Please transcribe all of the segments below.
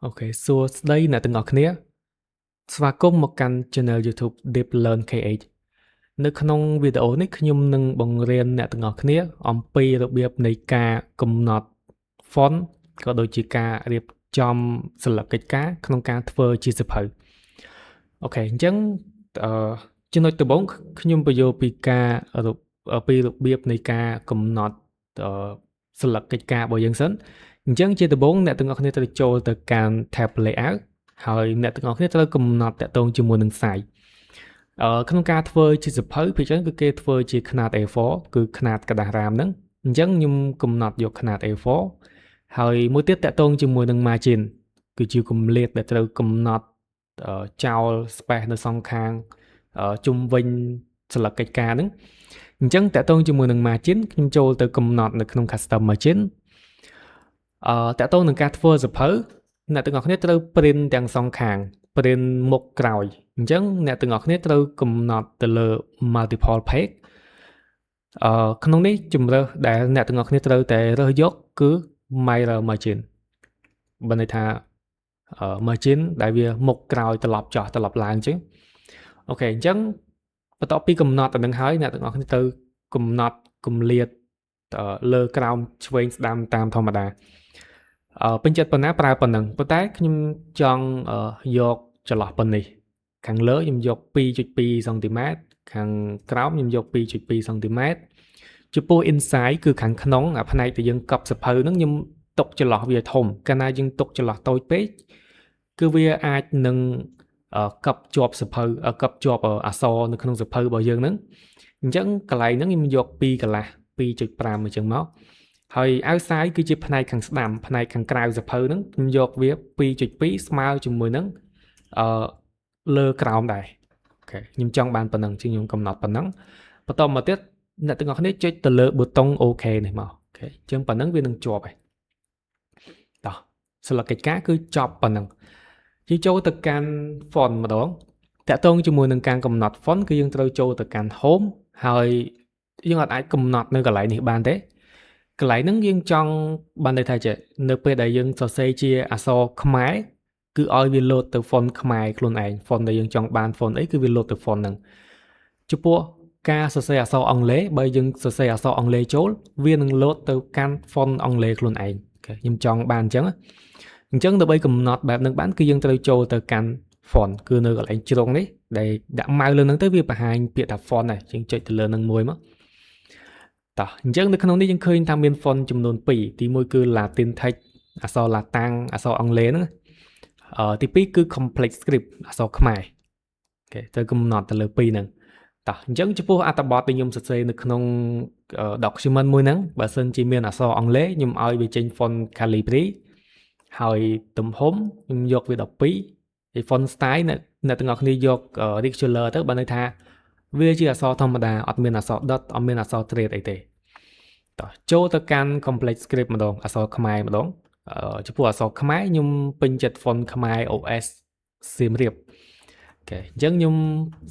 Ok,សួស្តីអ្នកទាំងអស់គ្នាស្វាគមន៍មកកាន់ Channel YouTube Deep Learn KH នៅក្នុងវីដេអូនេះខ្ញុំនឹងបង្រៀនអ្នកទាំងអស់គ្នាអំពីរបៀបនៃការកំណត់ font ក៏ដូចជាការរៀបចំសន្លឹកកិច្ចការក្នុងការធ្វើជាសៀវភៅអូខេអញ្ចឹងចំណុចដំបូងខ្ញុំបញ្យល់ពីរបៀបនៃការកំណត់សន្លឹកកិច្ចការរបស់យើងសិនអញ្ចឹងជាដំបូងអ្នកទាំងអស់គ្នាត្រូវចូលទៅកាន់ tab layout ហើយអ្នកទាំងអស់គ្នាត្រូវកំណត់តាក់ទងជាមួយនឹង size ក្នុងការធ្វើជាសៀវភៅភាគច្រើនគឺគេធ្វើជាខ្នាត A4 គឺខ្នាតกระดาษរាមហ្នឹងអញ្ចឹងខ្ញុំកំណត់យកខ្នាត A4 ហើយមួយទៀតតាក់ទងជាមួយនឹង margin គឺជាគម្លាតដែលត្រូវកំណត់ចោល space នៅសងខាងជុំវិញសន្លឹកកិច្ចការហ្នឹងអញ្ចឹងតាក់ទងជាមួយនឹង margin ខ្ញុំចូលទៅកំណត់នៅក្នុង custom margin តាក់ទងនឹងការធ្វើសៀវភៅអ្នកទាំងអស់គ្នាត្រូវ print ទាំងសងខាង print មុខក្រោយអញ្ចឹងអ្នកទាំងអស់គ្នាត្រូវកំណត់ទៅលើ multiple page ក្នុងនេះជំរើសដែលអ្នកទាំងអស់គ្នាត្រូវតែរើសយកគឺ mirror margin បើន័យថា margin ដែលវាមុខក្រោយត្រឡប់ចុះត្រឡប់ឡើងអញ្ចឹងអូខេអញ្ចឹងបន្ទាប់ពីកំណត់ទៅនឹងហើយអ្នកទាំងអស់គ្នាត្រូវកំណត់គម្លាតលើក្រោមឆ្វេងស្ដាំតាមធម្មតាពេញចិត្តប៉ុណ្ណាប្រើប៉ុណ្ណឹងប៉ុន្តែខ្ញុំចង់យកចន្លោះប៉ុណ្នេះខាងលើខ្ញុំយក 2.2 សង់ទីម៉ែត្រខាងក្រោមខ្ញុំយក 2.2 សង់ទីម៉ែត្រចំពោះ inside គឺខាងក្នុងអាផ្នែកដែលយើងកប់សៀវភៅហ្នឹងខ្ញុំទុកចន្លោះវាធំកាលណាយើងទុកចន្លោះតូចពេកគឺវាអាចនឹងកប់ជាប់សៀវភៅកប់ជាប់អក្សរនៅក្នុងសៀវភៅរបស់យើងហ្នឹងអញ្ចឹងកន្លែងហ្នឹងខ្ញុំយក2កន្លះ 2.5 អញ្ចឹងមកហើយ outside គឺជាផ្នែកខាងស្ដាំផ្នែកខាងក្រៅសៀវភៅហ្នឹងខ្ញុំយកវា 2.2 ស្មើជាមួយនឹងលើក្រោមដែរអូខេខ្ញុំចង់បានប៉ុណ្ណឹងជាងខ្ញុំកំណត់ប៉ុណ្ណឹងបន្តមកទៀតអ្នកទាំងអស់គ្នាចុចទៅលើប៊ូតុង OK នេះមកអូខេអញ្ចឹងប៉ុណ្ណឹងវានឹងជាប់ហើយតោះសន្លឹកកិច្ចការគឺចប់ប៉ុណ្ណឹងយើងចូលទៅកាន់ font ម្ដងតាក់ទងជាមួយនឹងការកំណត់ font គឺយើងត្រូវចូលទៅកាន់ home ហើយយើងអាចកំណត់នៅកន្លែងនេះបានទេកន្លែងហ្នឹងយើងចង់បានន័យថាចេះនៅពេលដែលយើងសរសេរជាអក្សរខ្មែរគឺឲ្យវា load ទៅ font ខ្មែរខ្លួនឯង font ដែលយើងចង់បាន font អីគឺវា load ទៅ font ហ្នឹងចំពោះការសរសេរអក្សរអង់គ្លេសបើយើងសរសេរអក្សរអង់គ្លេសចូលវានឹង load ទៅកាន់ font អង់គ្លេសខ្លួនឯងខ្ញុំចង់បានអញ្ចឹងដើម្បីកំណត់បែបហ្នឹងបានគឺយើងត្រូវចូលទៅកាន់ font គឺនៅកន្លែងជ្រុងនេះដែលដាក់ម៉ៅលើហ្នឹងទៅវាបង្ហាញពាក្យថា font ហើយយើងចុចទៅលើហ្នឹងមួយមកតោះអញ្ចឹងនៅក្នុងនេះយើងឃើញថាមាន font ចំនួន2ទី1គឺ Latin text អក្សរ Latin អក្សរអង់គ្លេសហ្នឹងទី2គឺ complex script អក្សរខ្មែរអូខេត្រូវកំណត់ទៅលើ2ហ្នឹងតោះអញ្ចឹងចំពោះអត្ថបទដែលខ្ញុំសរសេរនៅក្នុង document មួយហ្នឹងបើសិនជាមានអក្សរអង់គ្លេសខ្ញុំឲ្យវាចេញ font Calibri ហើយទំហំខ្ញុំយកវា12ហើយ font style អ្នកទាំងអស់គ្នាយក regular ទៅបើន័យថាវាជាអក្សរធម្មតាអត់មានអក្សរ dot អត់មានអក្សរ trade អីទេតោះចូលទៅកាន់ complex script ម្ដងអក្សរខ្មែរម្ដងចំពោះអក្សរខ្មែរខ្ញុំពេញចិត្ត font ខ្មែរ OS សៀមរាបអូខេអញ្ចឹងខ្ញុំ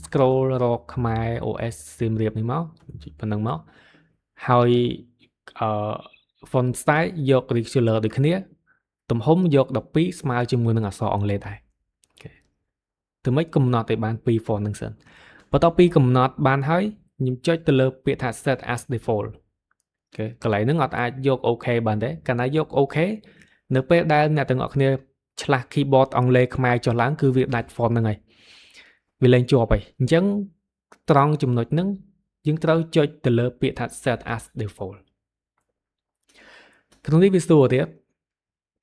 scroll រកខ្មែរ OS សៀមរាបនេះមកចុចប៉ុណ្ណឹងមកហើយfont style យក regular ដូចគ្នាទំហំយក12ស្មើជាមួយនឹងអក្សរអង់គ្លេសដែរអូខេធ្វើម៉េចកំណត់ឲ្យបាន2 font ហ្នឹងសិនបន្ទាប់ពីកំណត់បានហើយខ្ញុំចុចទៅលើពាក្យថា set as default អូខេកន្លែងហ្នឹងអត់អាចយក OK បានទេកាលណាយក OK នៅពេលដែលអ្នកទាំងអស់គ្នាឆ្លាស់ keyboard អង់គ្លេសខ្មែរចុះឡើងគឺវាដាច់ font ហ្នឹងហើយវាលែងជាប់ហើយអញ្ចឹងត្រង់ចំណុចហ្នឹងយើងត្រូវចុចទៅលើពាក្យថា set as default ក្នុងនេះវាសួរទៀត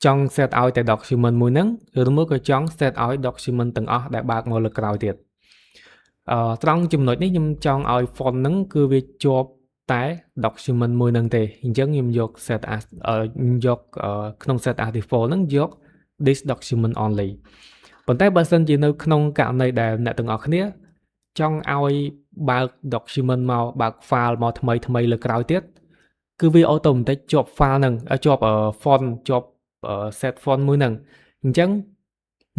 ចង់ set ឲ្យតែ document មួយហ្នឹងឬមួយក៏ចង់ set ឲ្យ document ទាំងអស់ដែលបើកមកលើក្រោយទៀតត្រង់ចំណុចនេះខ្ញុំចង់ឲ្យ font ហ្នឹងគឺវាជាប់តែ document មួយហ្នឹងទេអញ្ចឹងខ្ញុំយក set as យកក្នុង set as default ហ្នឹងយក this document only ប៉ុន្តែបើសិនជានៅក្នុងករណីដែលអ្នកទាំងអស់គ្នាចង់ឲ្យបើក document មកបើក file មកថ្មីលើក្រោយទៀតគឺវា automatic ជាប់ file ហ្នឹងជាប់ font ជាប់ set font មួយហ្នឹងអញ្ចឹង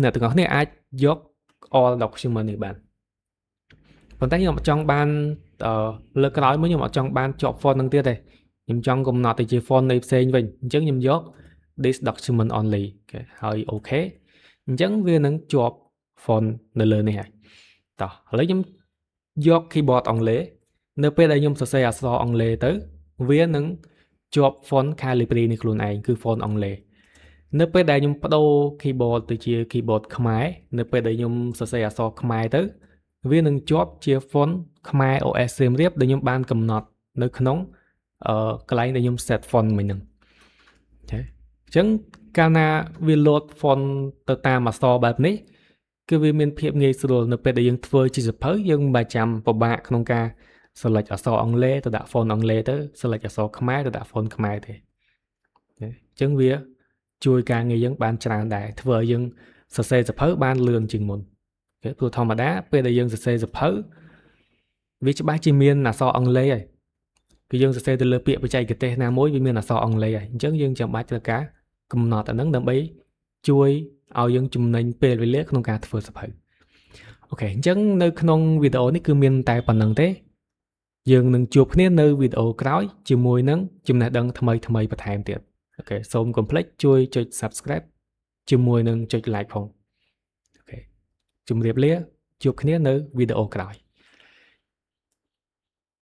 អ្នកទាំងអស់គ្នាអាចយក all document នេះបានប៉ុន្តែខ្ញុំអត់ចង់បានលើក្រោយមកខ្ញុំអត់ចង់បានជាប់ font ហ្នឹងទៀតទេខ្ញុំចង់កំណត់ទៅជា font នៃផ្សេងវិញអញ្ចឹងខ្ញុំយក this document only ហើយ OK អញ្ចឹងវានឹងជាប់ font នៅលើនេះហើយតោះឥឡូវខ្ញុំយក keyboard អង់គ្លេសនៅពេលដែលខ្ញុំសរសេរអក្សរអង់គ្លេសទៅវានឹងជាប់ font Calibri នេះខ្លួនឯងគឺ font អង់គ្លេសនៅពេលដែលខ្ញុំបដូរ keyboard ទៅជា keyboard ខ្មែរនៅពេលដែលខ្ញុំសរសេរអក្សរខ្មែរទៅវានឹងជាប់ជា font ខ្មែរ OS សៀមរាបដែលខ្ញុំបានកំណត់នៅក្នុងកន្លែងដែលខ្ញុំ set font មិញហ្នឹងអូខេអញ្ចឹងកាលណាវា load font ទៅតាមអក្សរបែបនេះគឺវាមានភាពងាយស្រួលនៅពេលដែលយើងធ្វើជាសៀវភៅយើងមិនបាច់ចាំពិបាកក្នុងការ select អក្សរអង់គ្លេសទៅដាក់ font អង់គ្លេសទៅ select អក្សរខ្មែរទៅដាក់ font ខ្មែរទេអញ្ចឹងវាជួយការងារយើងបានច្រើនដែរធ្វើឲ្យយើងសរសេរសៀវភៅបានលឿនជាងមុនព្រោះធម្មតាពេលដែលយើងសរសេរសៀវភៅវាច្បាស់ជាមានអក្សរអង់គ្លេសហើយគឺយើងសរសេរទៅលើពាក្យបច្ចេកទេសណាមួយវាមានអក្សរអង់គ្លេសហើយអញ្ចឹងយើងចាំបាច់ត្រូវការកំណត់អាហ្នឹងដើម្បីជួយឲ្យយើងចំណេញពេលវេលាក្នុងការធ្វើសៀវភៅអូខេអញ្ចឹងនៅក្នុងវីដេអូនេះគឺមានតែប៉ុណ្្នឹងទេយើងនឹងជួបគ្នានៅវីដេអូក្រោយជាមួយនឹងចំណេះដឹងថ្មីៗបន្ថែមទៀតអូខេសូមកុំភ្លេចជួយចុច Subscribe ជាមួយនឹងចុច Like ផងអូខេជម្រាបលាជួបគ្នានៅវីដេអូក្រោយ